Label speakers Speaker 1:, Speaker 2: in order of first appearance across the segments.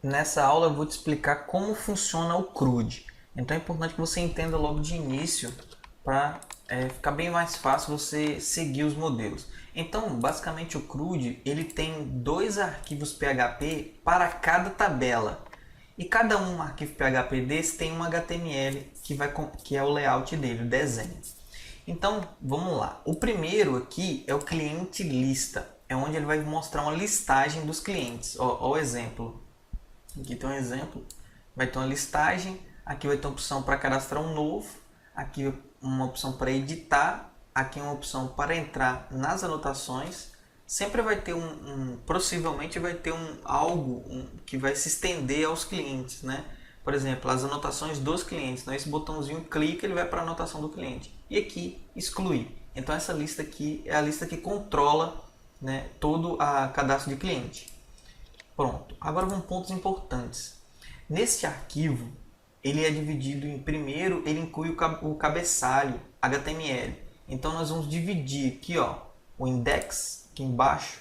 Speaker 1: Nessa aula eu vou te explicar como funciona o CRUD. Então é importante que você entenda logo de início para ficar bem mais fácil você seguir os modelos. Então, basicamente o CRUD ele tem dois arquivos PHP para cada tabela. E cada um arquivo PHP desse tem um HTML que é o layout dele, o desenho. Então, vamos lá. O primeiro aqui é o cliente lista. É onde ele vai mostrar uma listagem dos clientes. Ó o exemplo. Aqui tem um exemplo, vai ter uma listagem, aqui vai ter uma opção para cadastrar um novo, aqui uma opção para editar, aqui uma opção para entrar nas anotações. Sempre vai ter possivelmente vai ter algo que vai se estender aos clientes, né? Por exemplo, as anotações dos clientes. Então esse botãozinho clica, ele vai para a anotação do cliente. E aqui excluir. Então essa lista aqui é a lista que controla, né, todo o cadastro de cliente. Pronto, agora vamos pontos importantes. Nesse arquivo, ele é dividido em primeiro, ele inclui o cabeçalho HTML. Então nós vamos dividir aqui, ó, o index aqui embaixo.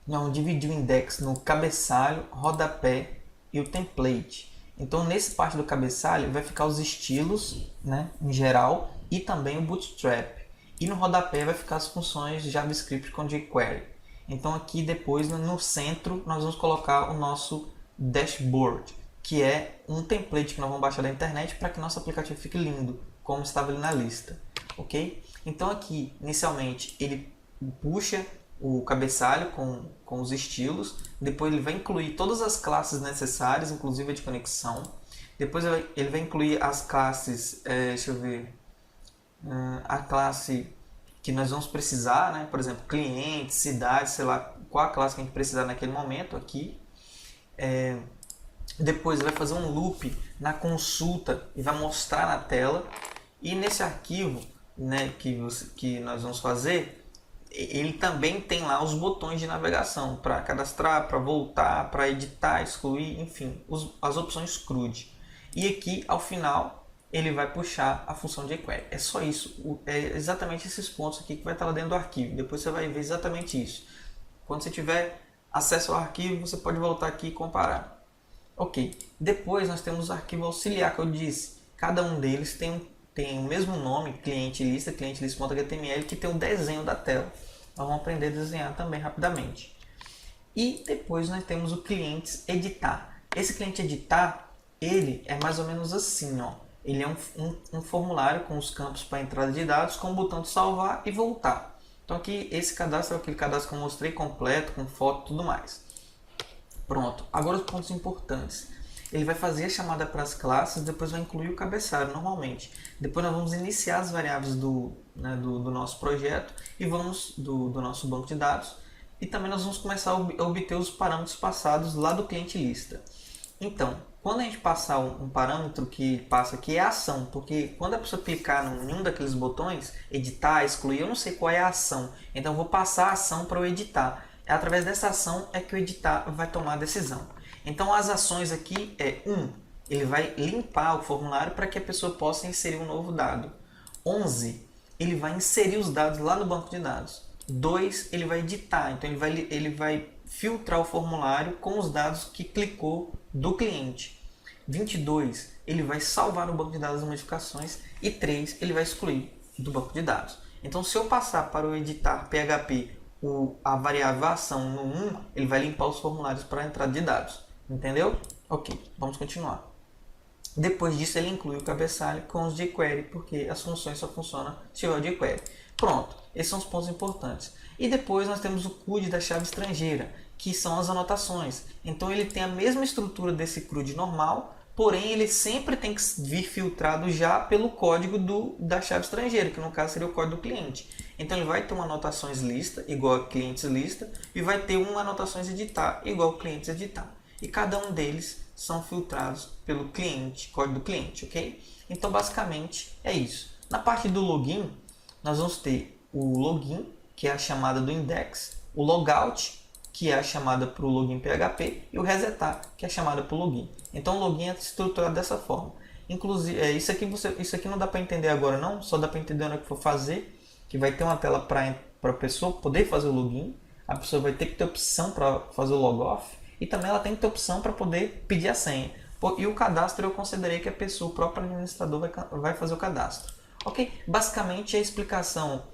Speaker 1: Nós vamos dividir o index no cabeçalho, rodapé e o template. Então nessa parte do cabeçalho vai ficar os estilos, né, em geral, e também o bootstrap. E no rodapé vai ficar as funções JavaScript com jQuery. Então aqui depois no centro nós vamos colocar o nosso dashboard, que é um template que nós vamos baixar da internet para que nosso aplicativo fique lindo, como estava ali na lista, ok? Então aqui inicialmente ele puxa o cabeçalho com os estilos, depois ele vai incluir todas as classes necessárias, inclusive a de conexão, depois ele vai incluir as classes, deixa eu ver, a classe que nós vamos precisar, né? Por exemplo, cliente, cidade, sei lá, qual a classe que a gente precisar naquele momento aqui. Depois vai fazer um loop na consulta e vai mostrar na tela. E nesse arquivo, né, que nós vamos fazer, ele também tem lá os botões de navegação para cadastrar, para voltar, para editar, excluir, enfim, as opções CRUD. E aqui ao final ele vai puxar a função jQuery. É só isso, é exatamente esses pontos aqui que vai estar lá dentro do arquivo. Depois você vai ver exatamente isso. Quando você tiver acesso ao arquivo, você pode voltar aqui e comparar. Ok, depois nós temos o arquivo auxiliar que eu disse. Cada um deles tem o mesmo nome, cliente lista.html, que tem o desenho da tela. Nós vamos aprender a desenhar também rapidamente. E depois nós temos o cliente editar. Esse cliente editar, ele é mais ou menos assim, ó. Ele é um formulário com os campos para entrada de dados, com o botão de salvar e voltar. Então aqui esse cadastro é aquele cadastro que eu mostrei completo, com foto e tudo mais. Pronto, agora os pontos importantes. Ele vai fazer a chamada para as classes, depois vai incluir o cabeçalho normalmente. Depois nós vamos iniciar as variáveis do nosso projeto e vamos do nosso banco de dados. E também nós vamos começar a obter os parâmetros passados lá do cliente lista. Então, quando a gente passar um parâmetro que passa aqui é a ação, porque quando a pessoa clicar em um daqueles botões, editar, excluir, eu não sei qual é a ação. Então eu vou passar a ação para o editar. Através dessa ação é que o editar vai tomar a decisão. Então as ações aqui é 1. Ele vai limpar o formulário para que a pessoa possa inserir um novo dado. 11. Ele vai inserir os dados lá no banco de dados. 2. Ele vai editar, então ele vai filtrar o formulário com os dados que clicou do cliente. 22, ele vai salvar no banco de dados as modificações. E 3, ele vai excluir do banco de dados. Então, se eu passar para o editar PHP a variável ação no 1, ele vai limpar os formulários para a entrada de dados. Entendeu? Ok, vamos continuar. Depois disso, ele inclui o cabeçalho com os jQuery, porque as funções só funcionam se tiver o jQuery. Pronto, esses são os pontos importantes. E depois nós temos o CRUD da chave estrangeira, que são as anotações. Então ele tem a mesma estrutura desse CRUD normal, porém ele sempre tem que vir filtrado já pelo código da chave estrangeira, que no caso seria o código do cliente. Então ele vai ter uma anotações lista, igual a clientes lista, e vai ter uma anotações editar, igual a clientes editar. E cada um deles são filtrados pelo cliente, código do cliente, ok? Então basicamente é isso. Na parte do login, nós vamos ter o login, que é a chamada do index, o logout, que é a chamada para o login PHP, e o resetar, que é a chamada para o login. Então o login é estruturado dessa forma. Inclusive, isso aqui não dá para entender agora não, só dá para entender na hora que for fazer, que vai ter uma tela para a pessoa poder fazer o login, a pessoa vai ter que ter opção para fazer o logoff, E também ela tem que ter opção para poder pedir a senha. E o cadastro eu considerei que a pessoa, o próprio administrador, vai fazer o cadastro. Ok? Basicamente é a explicação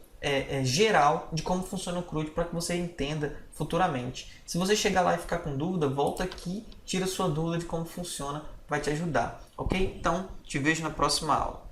Speaker 1: geral de como funciona o CRUD para que você entenda futuramente. Se você chegar lá e ficar com dúvida, volta aqui, tira sua dúvida de como funciona, vai te ajudar. Ok? Então, te vejo na próxima aula.